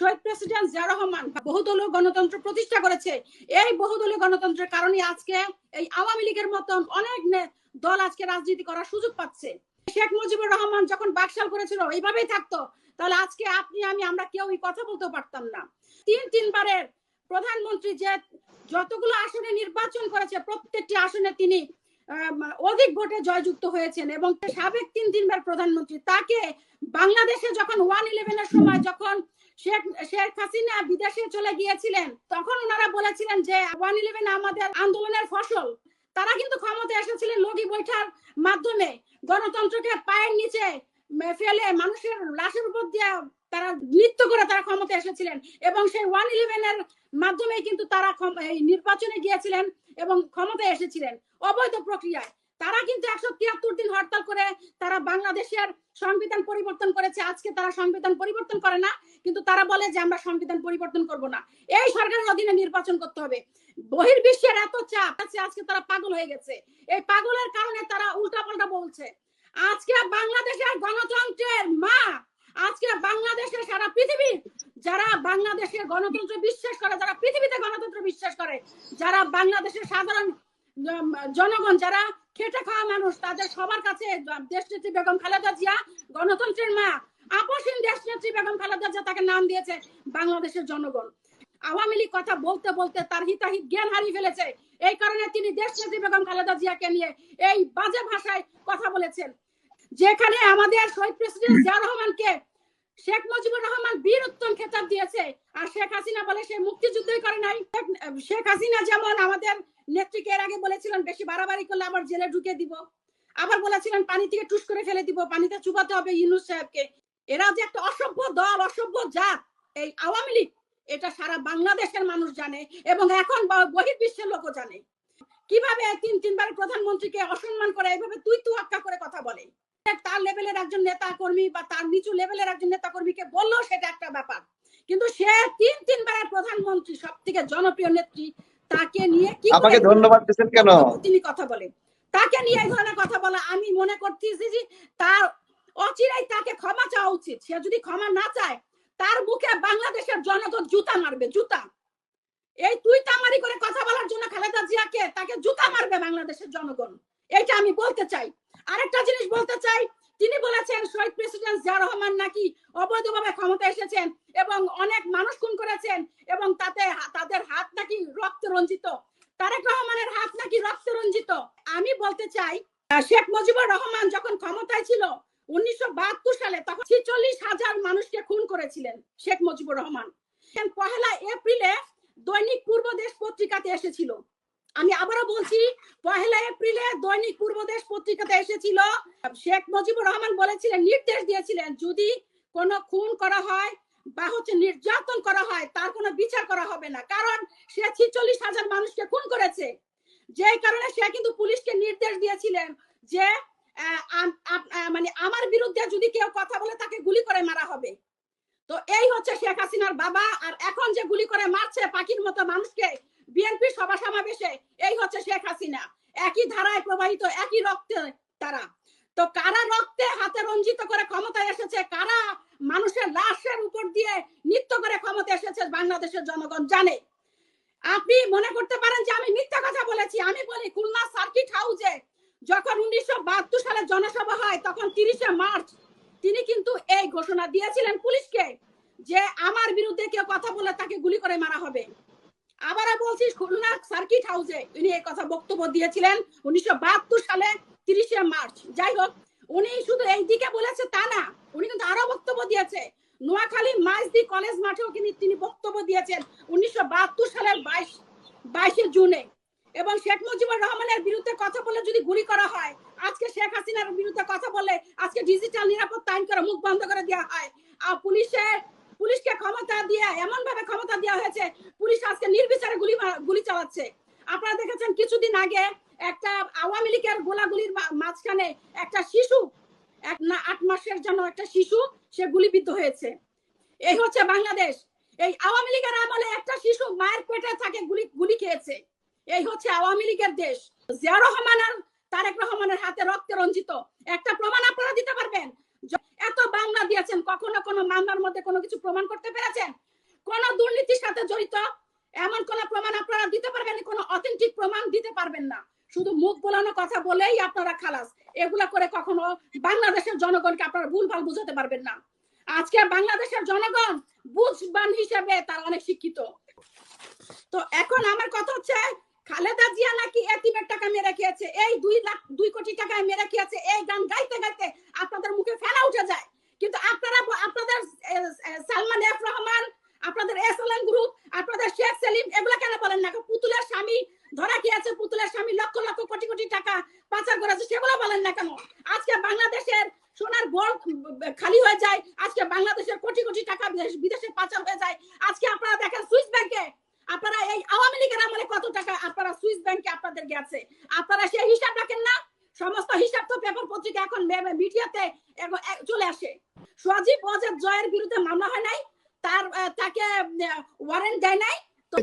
শহীদ president Zia Rahman বহুদলীয় গণতন্ত্র প্রতিষ্ঠা করেছে। এই বহুদলীয় গণতন্ত্রের কারণে আজকে এই আওয়ামী লীগের মতন অনেক দল আজকে রাজনীতি করার সুযোগ পাচ্ছে। শেখ মুজিবুর রহমান যখন বাকশাল করেছিল এইভাবেই থাকতো, তাহলে আজকে আপনি আমি আমরা কেউই কথা বলতে পারতাম না। তিনবারের প্রধানমন্ত্রী যে যতগুলো আসনে নির্বাচন করেছে প্রত্যেকটি আসনে তিনি অধিক ভোটে জয়যুক্ত হয়েছেন এবং সাবেক তিনবার প্রধানমন্ত্রী তাকে বাংলাদেশে যখন 111 এর সময় যখন শেখ হাসিনা বিদেশে চলে গিয়েছিলেন তখন ওনারা বলেছিলেন যে 111 আমাদের আন্দোলনের ফসল। তারা কিন্তু ক্ষমতায় এসেছিলেন লগি বৈঠার মাধ্যমে, গণতন্ত্রকে পায়ের নিচে ফেলে মানুষের লাশের উপর দিয়ে তারা নৃত্য করে তারা ক্ষমতায় এসেছিলেন এবং সেই 111 এর মাধ্যমে কিন্তু তারা নির্বাচনে গিয়েছিলেন এবং ক্ষমতায় এসেছিলেন অবৈধ প্রক্রিয়ায়। তারা কিন্তু 173 দিন হরতাল করে তারা বাংলাদেশের সংবিধান পরিবর্তন করেছে। আজকে তারা সংবিধান পরিবর্তন করে না, কিন্তু তারা বলে যে আমরা সংবিধান পরিবর্তন করব না, এই সরকারের অধীনে নির্বাচন করতে হবে। বহির্বিশ্বের এত চাপ আছে, আজকে তারা পাগল হয়ে গেছে। এই পাগলের কারণে তারা উল্টাপাল্টা বলছে। আজকে বাংলাদেশের গণতন্ত্রের মা, আজকে বাংলাদেশের সারা পৃথিবীর যারা বাংলাদেশের গণতন্ত্র বিশ্বাস করে, যারা পৃথিবীতে গণতন্ত্র বিশ্বাস করে, যারা বাংলাদেশের সাধারণ জনগণ, যারা খেটে খাওয়া মানুষ, তাদের সবার কাছে দেশনেত্রী বেগম খালেদা জিয়া গণতন্ত্রের মা, আপসহীন দেশনেত্রী বেগম খালেদা জিয়া তাকে নাম দিয়েছে বাংলাদেশের জনগণ। আওয়ামী লীগ কথা বলতে বলতে তার হিতাহিত জ্ঞান হারিয়ে ফেলেছে। এই কারণে তিনি দেশনেত্রী বেগম খালেদা জিয়াকে নিয়ে এই বাজে ভাষায় কথা বলেছেন। যেখানে আমাদের শহীদ প্রেসিডেন্ট জিয়া রহমানকে শেখ মুজিবুর রহমান বীর উত্তম খেতাব দিয়েছে, আর শেখ হাসিনা বলে সে মুক্তিযুদ্ধই করে নাই। শেখ হাসিনা যেমন আমাদের নেত্রীকে এর আগে বলেছিলেন বেশি বাড়াবাড়ি করলে আবার জেলে ঢুকে দিব, আবার বলেছিলেন পানি থেকে টুস করে ফেলে দিব, পানিতে চুবাতে হবে ইউনূস সাহেবকে। এরা যে একটা অসভ্য দল, অসভ্য জাত এই আওয়ামী লীগ, এটা সারা বাংলাদেশের মানুষ জানে এবং এখন বহির্বিশ্বের লোকও জানে। কিভাবে তিনবার প্রধানমন্ত্রীকে অসম্মান করে এইভাবে তুই আক্কা করে কথা বলে। তার লেভেলের একজন নেতা কর্মী বা তার নিচু লেভেলের একজন নেতা কর্মীকে বললো সেটা একটা ব্যাপার, কিন্তু সে তিনবারের প্রধানমন্ত্রী, সব থেকে জনপ্রিয় নেত্রী, তাকে নিয়ে কি আমাকে ধন্যবাদ দিচ্ছেন কেন তিনি কথা বলেন? তাকে নিয়ে এই ধরনের কথা বলা আমি মনে করতেছি যে তার অচিরেই তাকে ক্ষমা চাওয়া উচিত। সে যদি ক্ষমা না চায় তার মুখে বাংলাদেশের জনগণ জুতা মারবে, জুতা। এই তুই তামারি করে কথা বলার জন্য খালেদা জিয়াকে তাকে জুতা মারবে বাংলাদেশের জনগণ, এটা আমি বলতে চাই। আরেকটা জিনিস বলতে চাই, তিনি বলেছেন শহীদ প্রেসিডেন্ট জিয়া রহমান নাকি অবৈধভাবে ক্ষমতায় এসেছেন এবং অনেক মানুষ খুন করেছেন এবং তাতে তাদের হাত নাকি রক্তে রঞ্জিত, তারেক রহমানের হাত নাকি রক্তে রঞ্জিত। আমি বলতে চাই শেখ মুজিবুর রহমান যখন ক্ষমতায় ছিল 1972 সালে তখন 46,000 মানুষকে খুন করেছিলেন শেখ মুজিবুর রহমান। 1 এপ্রিলে দৈনিক পূর্বদেশ পত্রিকাতে এসেছিল, আমি আবারও বলছি 1 এপ্রিলে দৈনিক পূর্বদেশ পত্রিকাতে এসেছিল। শেখ মুজিবুর রহমান বলেছিলেন, নির্দেশ দিয়েছিলেন যদি কোনো খুন করা হয় বা নির্যাতন করা হয় তার কোনো বিচার করা হবে না, কারণ সে 46,000 মানুষকে খুন করেছে। যে কারণে সে কিন্তু পুলিশকে নির্দেশ দিয়েছিলেন যে মানে আমার বিরুদ্ধে যদি কেউ কথা বলে তাকে গুলি করে মারা হবে। তো এই হচ্ছে শেখ হাসিনার বাবা, আর এখন যে গুলি করে মারছে পাখির মতো মানুষকে বিএনপি সভা সমাবেশে, এই হচ্ছে শেখ হাসিনা। একই ধারায় প্রবাহিত, একই রক্তে তারা। তো কারা রক্তে হাতে রঞ্জিত করে ক্ষমতায় এসেছে, কারা মানুষের লাশের উপর দিয়ে নৃত্য করে ক্ষমতায় এসেছে বাংলাদেশের জনগণ জানে। আপনি মনে করতে পারেন যে আমি মিথ্যা কথা বলেছি, আমি বলি খুলনা সার্কিট হাউসে যখন 1972 সালে জনসভা হয় তখন 30 মার্চ তিনি কিন্তু এই ঘোষণা দিয়েছিলেন পুলিশকে যে আমার বিরুদ্ধে কেউ কথা বলে তাকে গুলি করে মারা হবে। আবারও বলছি খুলনা সার্কিট হাউসে উনি এই কথা বক্তব্য দিয়েছিলেন 1972 সালে 30 মার্চ। যাই হোক, উনি শুধু এই দিকে বলেছে তা না, উনি কিন্তু আরো বক্তব্য দিয়েছে। নোয়াখালী মাইজদি কলেজ মাঠেও তিনি বক্তব্য দিয়েছেন 1972 সালের 22 জুনে। এবং শেখ মুজিবুর রহমানের বিরুদ্ধে কথা বলে যদি গুলি করা হয়, আজকে শেখ হাসিনার বিরুদ্ধে কথা বলে আজকে ডিজিটাল নিরাপত্তা আইন করে মুখ বন্ধ করে দেওয়া হয়। আর পুলিশকে ক্ষমতা দিয়ে এমন ভাবে ক্ষমতা দেওয়া হয়েছে, পুলিশ আজকে নির্বিচারে গুলি চালাচ্ছে। আপনারা দেখেছেন কিছুদিন আগে একটা আওয়ামী লীগের গোলাগুলির মাঝখানে একটা শিশু, 8 মাসের জন্য একটা শিশু সে গুলিবিদ্ধ হয়েছে। এই হচ্ছে বাংলাদেশ। এই আওয়ামী লীগের আমলে একটা শিশু মায়ের পেটে থাকে গুলি খেয়েছে। এই হচ্ছে আওয়ামী লীগের দেশ। জিয়া রহমান আর তারেক রহমানের হাতে রক্তে রঞ্জিত একটা প্রমাণ আপনারা দিতে পারবেন? এত বাংলা দিয়েছেন, কখনো কোনো মামলার মধ্যে কোনো কিছু প্রমাণ করতে পেরেছেন? কোন দুর্নীতির সাথে জড়িত এমন কোন প্রমাণ আপনারা দিতে পারবেন, কোন অথেন্টিক প্রমাণ দিতে পারবেন না। শুধু মুখ বোলানো কথা বলেই আপনারা খালাস। এগুলা করে কখনো বাংলাদেশের জনগণকে আপনারা ভুলভাল বুঝাতে পারবেন না। আজকে বাংলাদেশের জনগণ বুঝবান হিসেবে তারা অনেক শিক্ষিত। তো এখন আমার কথা হচ্ছে, খালেদা জিয়া নাকি এতিমের টাকা মেরে খেয়েছে, এই 2 কোটি টাকায় মেরে খেয়েছে, এই গান গাইতে গাইতে আপনাদের মুখে ফেনা উঠে যায়। কিন্তু আপনারা আপনাদের সালমান এফ রহমান, আপনাদের এসএলএন গ্রুপ, আপনাদের শেখ সেলিম এগুলা কেন বলেন না? পুতুলের স্বামী ধরা খেয়েছে, পুতুলের স্বামী লক্ষ লক্ষ কোটি কোটি টাকা পাচার করেছে, সেগুলো বলেন না কেন? আজকে বাংলাদেশের সোনার বোর্ড খালি হয়ে যায়, আজকে বাংলাদেশের কোটি কোটি টাকা বিদেশে পাচার হয়ে যায়। আজকে আপনারা দেখেন সুইস ব্যাংকে, আপনারা এই আওয়ামী লীগের আমলে কত টাকা আপনারা সুইস ব্যাংকে আপনাদের গেছে, আপনারা সেই হিসাব রাখেন না? সমস্ত হিসাব তো পেপার পত্রিকা এখন মিডিয়াতে চলে আসে। সজীব ওয়াজেদ জয়ের বিরুদ্ধে মামলা হয় নাই, তাকে ওয়ারেন্ট দেয় নাই। তো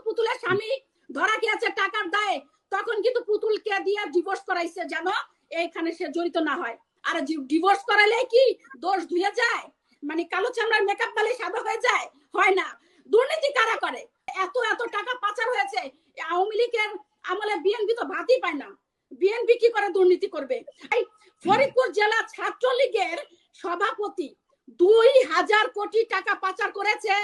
পুতুলের স্বামী ধরা গিয়েছে টাকার দায়ে, তখন কিন্তু পুতুলকে দিয়ে ডিভোর্স করাইছে যেন এইখানে সে জড়িত না হয়। আর ডিভোর্স করাইলে কি দোষ ধুয়ে যায়? মানে কালো চামড়ার মেকআপ বালে সাদা হয়ে যায়? হয় না। দুর্নীতি কারা করে? এত এত টাকা পাচার হয়েছে আওয়ামী লীগের আমলে, বিএনপি তো ভাতই পায় না। বিএনপি কি করে দুর্নীতি করবে? ফরিদপুর জেলা ছাত্রলীগের সভাপতি 2000 কোটি টাকা পাচার করেছে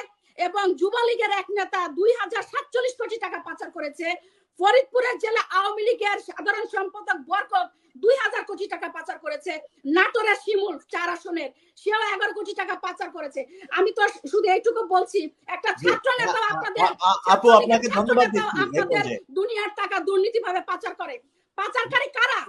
এবং যুবলীগের এক নেতা 2047 কোটি টাকা পাচার করেছে। ফরিদপুরের জেলা আওয়ামী লীগের সাধারণ সম্পাদক বরকত 2000 কোটি টাকা পাচার করেছে। নাটোরের শিমুল 4 আসনের সেও 11 কোটি টাকা পাচার করেছে। আমি তো শুধু এইটুকু বলছি, একটা ছাত্র নেতা আপনাদের আপু আপনাকে ধন্যবাদ দিচ্ছি। আপনাদের দুনিয়ার টাকা দুর্নীতিভাবে পাচার করে। পাচারকারী কারা?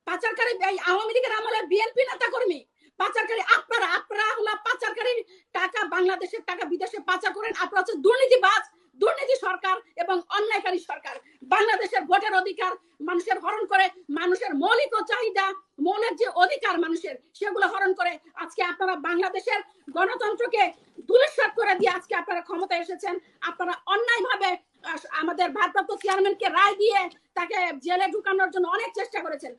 পাচারকারী এই আওয়ামী লীগের আমলে বিএনপি নেতা কর্মী। পাচারকারী আপনারা হলো পাচারকারী, টাকা বাংলাদেশের টাকা বিদেশে পাচার করেন। আপনারা হচ্ছে দুর্নীতিবাজ, দুর্নীতি সরকার এবং অন্যায়কারী সরকার। বাংলাদেশের ভোটের অধিকার মানুষের হরণ করে, মানুষের মৌলিক চাহিদা, মৌলিক যে অধিকার মানুষের, সেগুলো হরণ করে। আজকে আপনারা বাংলাদেশের গণতন্ত্রকে ধূলিসাৎ করে দিয়ে আজকে আপনারা ক্ষমতায় এসেছেন। আপনারা অন্যায়ভাবে আমাদের ভারপ্রাপ্ত চেয়ারম্যানকে রায় দিয়ে তাকে জেলে ঢুকানোর জন্য অনেক চেষ্টা করেছেন।